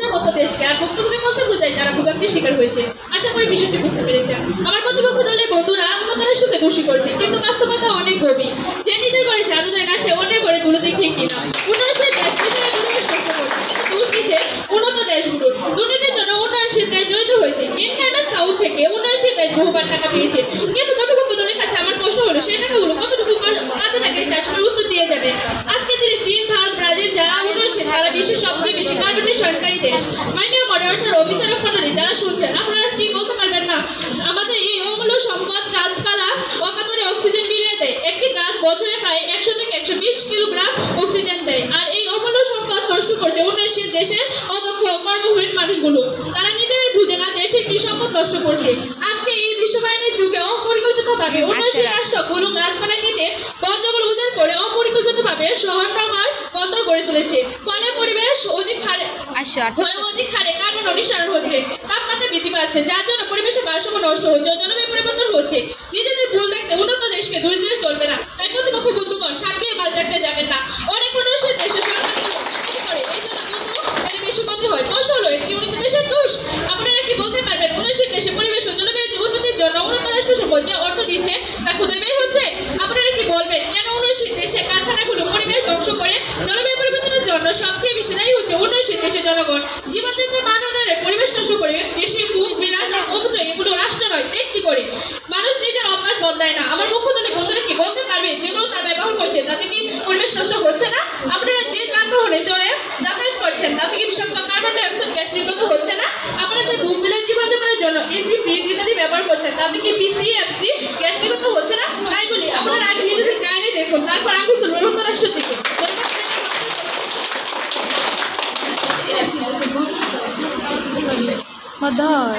মতো দেশকে আর ভুক্তভোগী বলতে বোঝায় যারা ভোগান্তির শিকার হয়েছে। আশা করি বিষয়টি বুঝতে পেরেছেন। আমার প্রতিপক্ষ দলের বন্ধুরা উন্নত রাষ্ট্রকে দোষী করছে, কিন্তু বাস্তবতা অনেক গভীর। যে নিজে করেছে আনুদায় না সে অন্যায় করে তুলতে ঠিক কিনা। উন্নয়নশীল দেশ নিজেরা পরিবেশ নষ্ট করছে, কিন্তু দোষ দিচ্ছে উন্নত দেশগুলোর। দুর্নীতির জন্য উন্নয়নশীল দেশ জড়িত হয়েছে। ইনকামেন্ট সাউথ থেকে উন্নয়নশীল দেশ বহুবার টাকা পেয়েছে, কিন্তু প্রতিপক্ষ দলের কাছে আমার প্রশ্ন হলো সেই টাকাগুলো কতটুকু কাজে লাগে তা আসলে উত্তর দিয়ে যাবে। আজকে তিনি চীন, ভারত, ব্রাজিল যারা উন্নয়নশীল তারা বিশ্বের সবচেয়ে বেশি কার্বনের সরকারি দেশ। মাননীয় মডারেটর ও বিচারক মণ্ডলী যারা শুনছেন, আপনারা কি বলতে পারবেন না আমাদের এই অমূল্য সম্পদ গাছপালা অকাতরে অক্সিজেন বিলিয়ে দেয়। একটি গাছ বছরে প্রায় 100 থেকে 120 কিলোগ্রাম অক্সিজেন দেয়, আর এই অমূল্য সম্পদ নষ্ট করছে উন্নয়নশীল দেশের অদক্ষ কর্মহীন মানুষগুলো। তারা নিজেরাই বুঝে না দেশের কি সম্পদ নষ্ট করছে। আজকে এই বিশ্ববাহিনীর যুগে অপরিকল্পিতভাবে উন্নয়নশীল রাষ্ট্রগুলো গাছপালা কেটে বনজঙ্গল উজাড় করে অপরিকল্পিতভাবে শহর নগর বন্দর গড়ে তুলেছে। ফলে পরিবেশ অধিক হারে কার্বন নিঃসরণ হচ্ছে, তাপমাত্রা বৃদ্ধি পাচ্ছে, যার জন্য পরিবেশের ভারসাম্য নষ্ট হচ্ছে, জলবায়ু পরিবর্তন হচ্ছে। নিজেদের ভুল দেখতে উন্নত দেশকে দূরে দিলে চলবে না। তাই প্রতিপক্ষ বন্ধুগণ সাথে ভালো দেখতে যাবেন না। অনেক উন্নয়নশীল দেশে করে এই জন্য দ্রুত বিশ্বপতি হয়। প্রশ্ন হলো এটি উন্নত দেশের দোষ? আপনারা কি বলতে পারবেন উন্নয়নশীল দেশে পরিবেশ ও জলবায়ু উন্নতির জন্য উন্নত রাষ্ট্রসমূহ যে অর্থ দিচ্ছে তা খুদে বের হচ্ছে? আপনারা কি বলবেন কেন উন্নয়নশীল দেশে কারখানাগুলো পরিবেশ ধ্বংস করে? জলবায়ু পরিবর্তনের জন্য সবচেয়ে বেশি দায়ী হচ্ছে উন্নয়নশীল দেশের জনগণ। জীবনযাত্রার মান উন্নয়নে পরিবেশ নষ্ট করে বেশি ভূত বিলাস আর অপচয় এগুলো রাষ্ট্র নয় ব্যক্তি করে। মানুষ নিজের অভ্যাস বদলায় না। আমার পক্ষ থেকে বন্ধুরা কি বলতে পারবে যেগুলো তার ব্যবহার করছে তাতে কি পরিবেশ নষ্ট হচ্ছে না? আপনারা যে যানবাহনে চড়ে যাতায়াত করছেন তাতে কি বিষাক্ত কার্বন ডাই অক্সাইড গ্যাস নির্গত হচ্ছে না? আপনাদের ভূতবিলাস জীবনযাপনের জন্য এসি ফ্রিজ ইত্যাদি ব্যবহার করছেন তাতে কি পিসিএফসি গ্যাস নির্গত হচ্ছে না? তাই বলি আপনারা আগে নিজেদের গায়ে দেখুন, তারপর আগুন তুলবেন উন্নত রাষ্ট্র থেকে। মদর